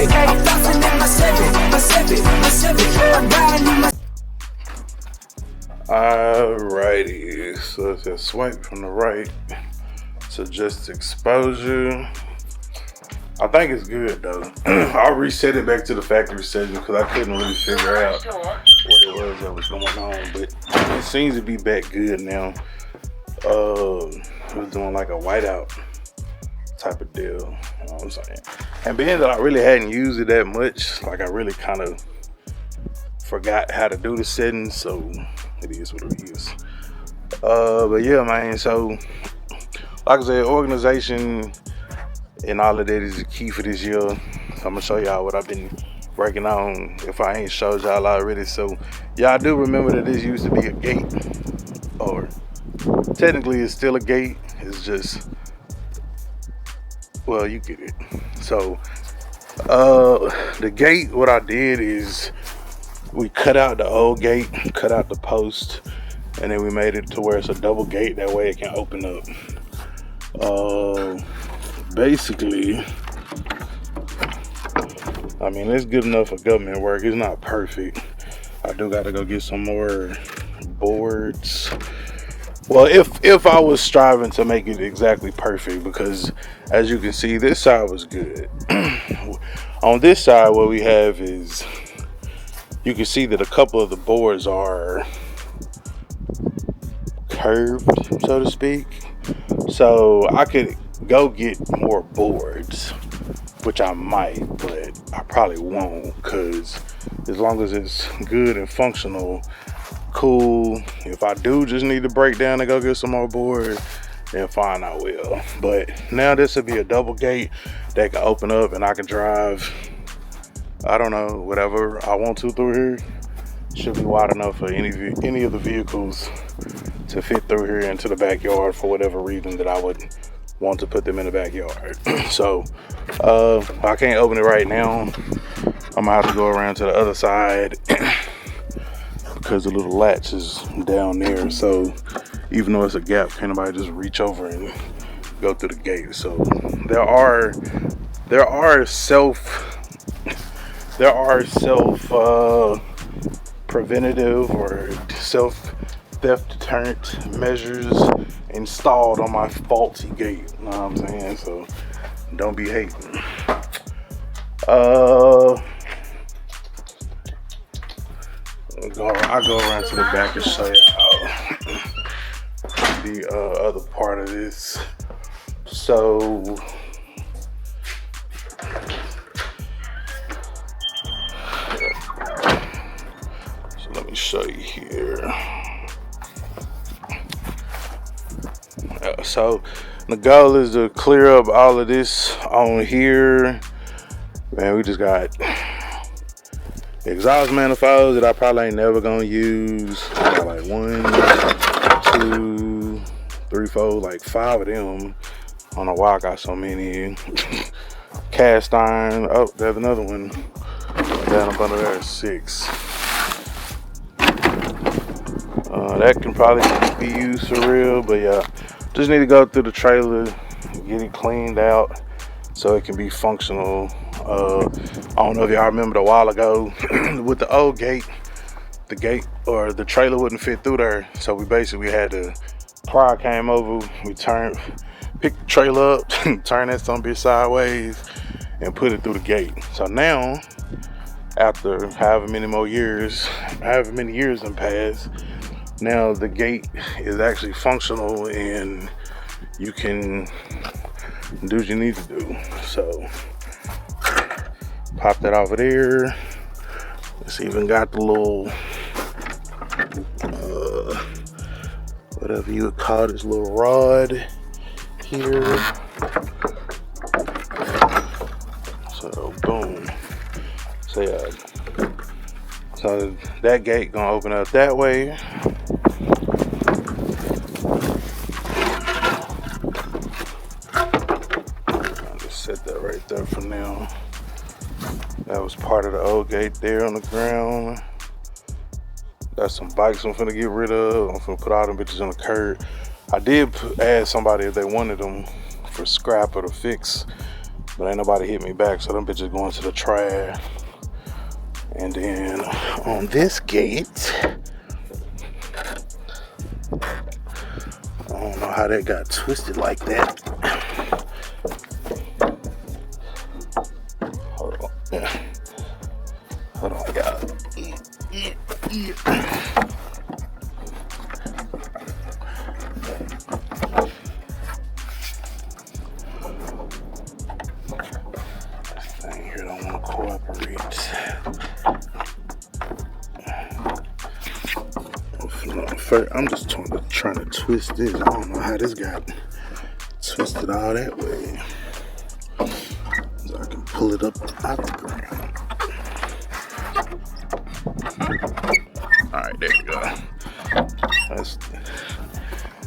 Civic. I'm flossing in my Civic. I'm riding in my. Alrighty, so it's a swipe from the right to adjust exposure. I think it's good though. I'll reset it back to the factory setting because I couldn't really figure out what it was that was going on, but it seems to be back good now. It was doing like a whiteout type of deal, you know what I'm saying? And being that I really hadn't used it that much, like I really kind of forgot how to do the settings, so it is what it is. But yeah, man, so like I said, organization and all of that is the key for this year. So I'm gonna show y'all what I've been working on if I ain't showed y'all already. So y'all do remember that this used to be a gate, or technically it's still a gate, it's just, well, you get it. So the gate, what I did is we cut out the old gate, cut out the post, and then we made it to where it's a double gate, that way it can open up. Basically, I mean, it's good enough for government work. It's not perfect. I do gotta go get some more boards. Well, if I was striving to make it exactly perfect, because as you can see, this side was good. On this side, what we have is, you can see that a couple of the boards are curved, so to speak. So I could go get more boards, which I might, but I probably won't, because as long as it's good and functional, cool. If I do just need to break down and go get some more boards, then fine, I will. But now this will be a double gate that can open up and I can drive, I don't know, whatever I want to through here. Should be wide enough for any of the vehicles to fit through here into the backyard for whatever reason that I would want to put them in the backyard. So I can't open it right now. I'm gonna have to go around to the other side because the little latch is down there. So even though it's a gap, can't nobody just reach over and go through the gate. So there are self preventative or self theft deterrent measures installed on my faulty gate, you know what I'm saying? So don't be hating. I'll go around to the back and show y'all the other part of this. So let me show you here. So the goal is to clear up all of this on here. Man, we just got exhaust manifolds that I probably ain't never gonna use. I got like 1, 2, 3, 4, like 5 of them. I don't know why I got so many. Cast iron. Oh, there's another one down up under there, 6. That can probably be used for real, but yeah, just need to go through the trailer, get it cleaned out so it can be functional. I don't know if y'all remember a while ago with the old gate, the gate or the trailer wouldn't fit through there, so we basically had to, car came over, we picked the trailer up, turn that some bitch sideways and put it through the gate. So now, after however many years have passed, now the gate is actually functional and you can do what you need to do. So pop that off of there. It's even got the little whatever you would call this little rod here. So boom. So yeah, so that gate gonna open up that way. I'll just set that right there for now. That was part of the old gate there on the ground. Got some bikes I'm finna get rid of. I'm finna put all them bitches on the curb. I did ask somebody if they wanted them for scrap or to fix. but ain't nobody hit me back, so them bitches going to the trash. And then on this gate, I don't know how that got twisted like that. Hold on, hold on, y'all. I'm just trying to twist this. I don't know how this got twisted all that way. So I can pull it up out the ground. Alright, there you go.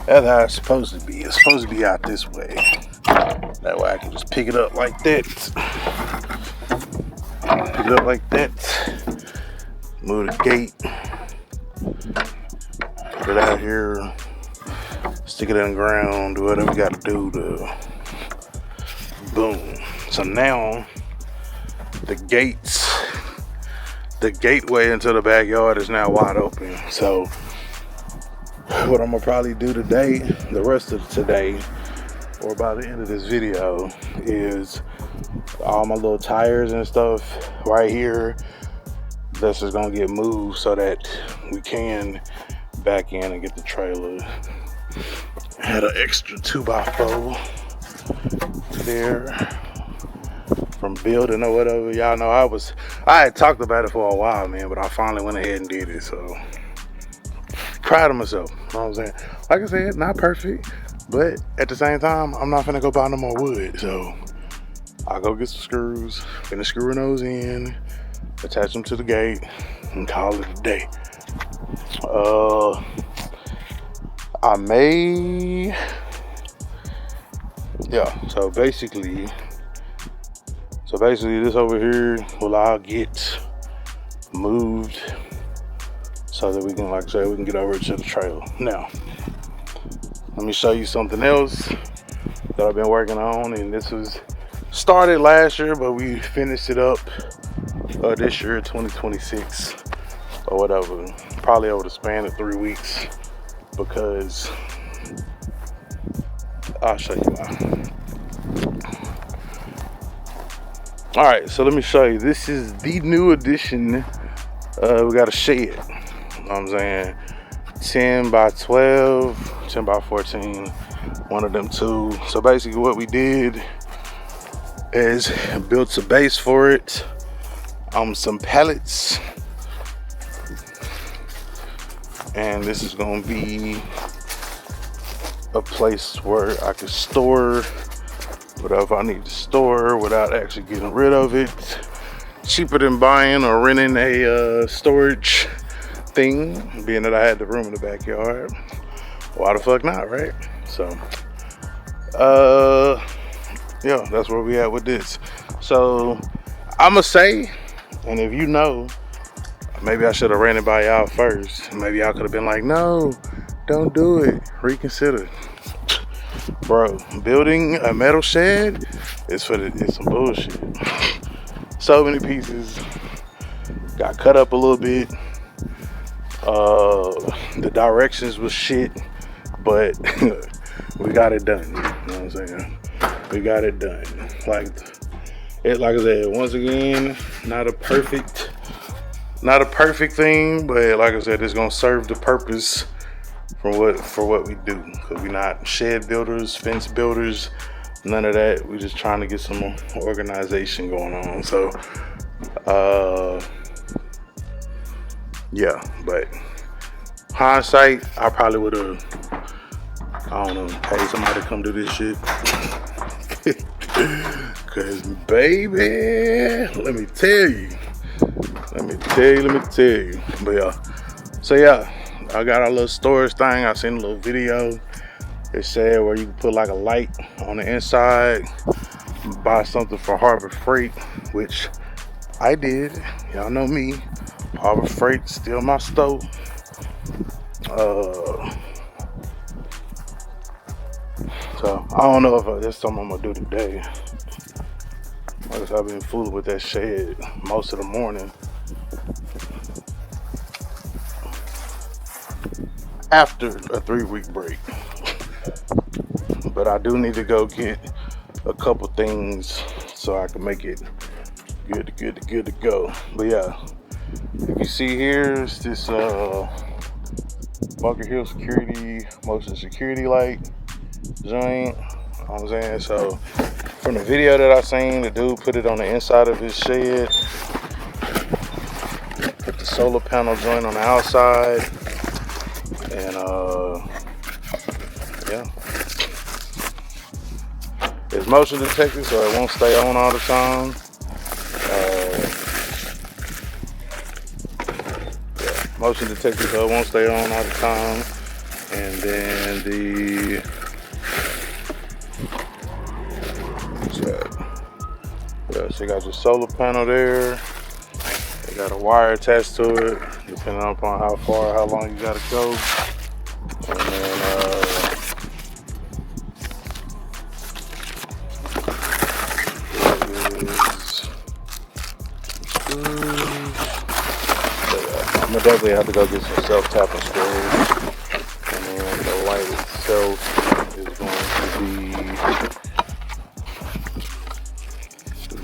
That's how it's supposed to be. It's supposed to be out this way. That way I can just pick it up like that. Pick it up like that. Move the gate. Put it out here, stick it in the ground, do whatever we gotta do to boom. So now the gateway into the backyard is now wide open. So what I'm gonna probably do today, the rest of today, or by the end of this video, is all my little tires and stuff right here, that's just gonna get moved so that we can back in and get the trailer. Had an extra 2x4 there from building or whatever. Y'all know I had talked about it for a while, man, but I finally went ahead and did it. So proud of myself. You know what I'm saying? Like I said, not perfect, but at the same time, I'm not finna go buy no more wood. So I'll go get some screws, finish screwing those in, attach them to the gate, and call it a day. So basically this over here will all get moved so that we can, like I said, we can get over to the trailer. Now, let me show you something else that I've been working on, and this was started last year, but we finished it up this year, 2026 or whatever, probably over the span of 3 weeks, because I'll show you why. All right, so let me show you. This is the new addition. We got a shed, you know what I'm saying? 10 by 12, 10 by 14, one of them two. So basically what we did is built a base for it, some pallets, and this is gonna be a place where I can store whatever I need to store without actually getting rid of it. Cheaper than buying or renting a storage thing, being that I had the room in the backyard. Why the fuck not, right? So yeah, that's where we at with this. So I'ma say, and if you know, maybe I should have ran it by y'all first. Maybe y'all could have been like, no, don't do it, reconsider. Bro, building a metal shed is it's some bullshit. So many pieces got cut up a little bit. The directions was shit, but we got it done. You know what I'm saying? We got it done. Like I said, once again, not a perfect thing, but like I said, it's gonna serve the purpose for what we do. Cause we're not shed builders, fence builders, none of that. We're just trying to get some organization going on. So yeah, but hindsight, I probably would have, I don't know, paid somebody to come do this shit. Cause baby, let me tell you. But yeah, so yeah, I got a little storage thing. I seen a little video. It said where you can put like a light on the inside, buy something for Harbor Freight, which I did. Y'all know me. Harbor Freight, still my stove. So I don't know if that's something I'm gonna do today. Like I said, I've been fooling with that shed most of the morning. After a 3-week break. But I do need to go get a couple things so I can make it good to go. But yeah, if you see here, it's this Bunker Hill security, motion security light joint. You know what I'm saying? So from the video that I seen, the dude put it on the inside of his shed. Put the solar panel joint on the outside. And yeah. It's motion detected, so it won't stay on all the time. Motion detected, so it won't stay on all the time. And then so you got your solar panel there. You got a wire attached to it, depending upon how far, how long you gotta go. And then I'm gonna definitely have to go get some self-tapping screws. And then the light itself is going to be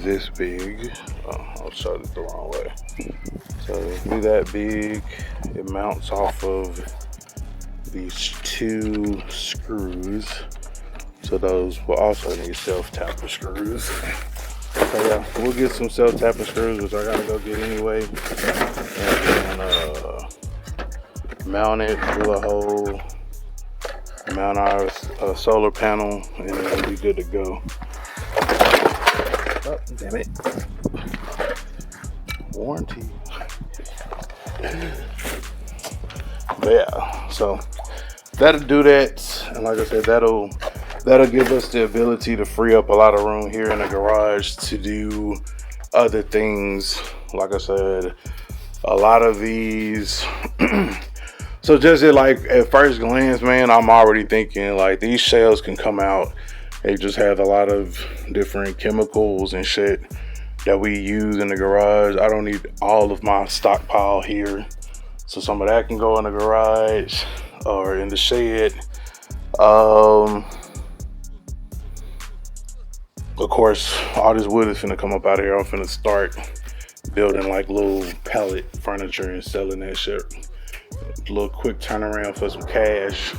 this big. Oh, I'll show it the wrong way. So it'll be that big. It mounts off of these 2 screws. So those will also need self-tapper screws. So yeah, we'll get some self-tapping screws, which I gotta go get anyway. And then mount it, drill a hole, mount our solar panel, and it'll be good to go. Oh, damn it. Warranty. But yeah, so that'll do that. And like I said, that'll give us the ability to free up a lot of room here in the garage to do other things. Like I said, a lot of these so just like at first glance, man, I'm already thinking like these shells can come out. They just have a lot of different chemicals and shit that we use in the garage. I don't need all of my stockpile here, so some of that can go in the garage or in the shed. Of course, all this wood is finna come up out of here. I'm finna start building like little pallet furniture and selling that shit. A little quick turnaround for some cash.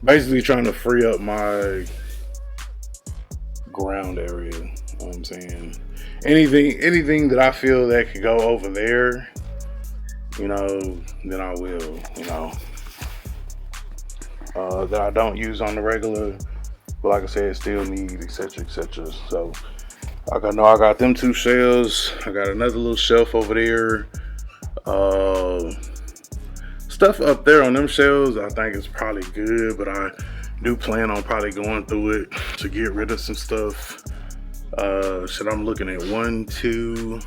Basically trying to free up my ground area. You know what I'm saying? Anything that I feel that could go over there, you know, then I will, you know. That I don't use on the regular, but like I said, still need, etc., etc. So I got them 2 shelves. I got another little shelf over there. Stuff up there on them shelves I think is probably good, but I do plan on probably going through it to get rid of some stuff. Shit, I'm looking at 1, 2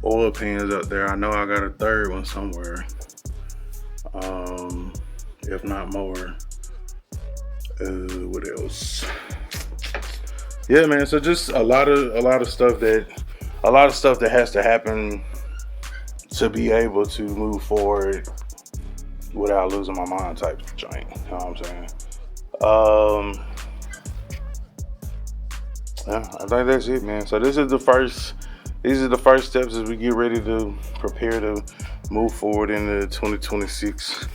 oil pans up there. I know I got a 3rd one somewhere. If not more. What else? Yeah, man. So just a lot of stuff that has to happen to be able to move forward without losing my mind type joint. You know what I'm saying? Yeah, I think that's it, man. So these are the first steps as we get ready to prepare to move forward into 2026.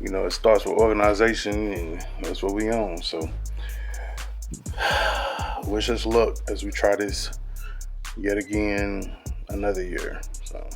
You know, it starts with organization, and that's what we on. So wish us luck as we try this yet again another year. So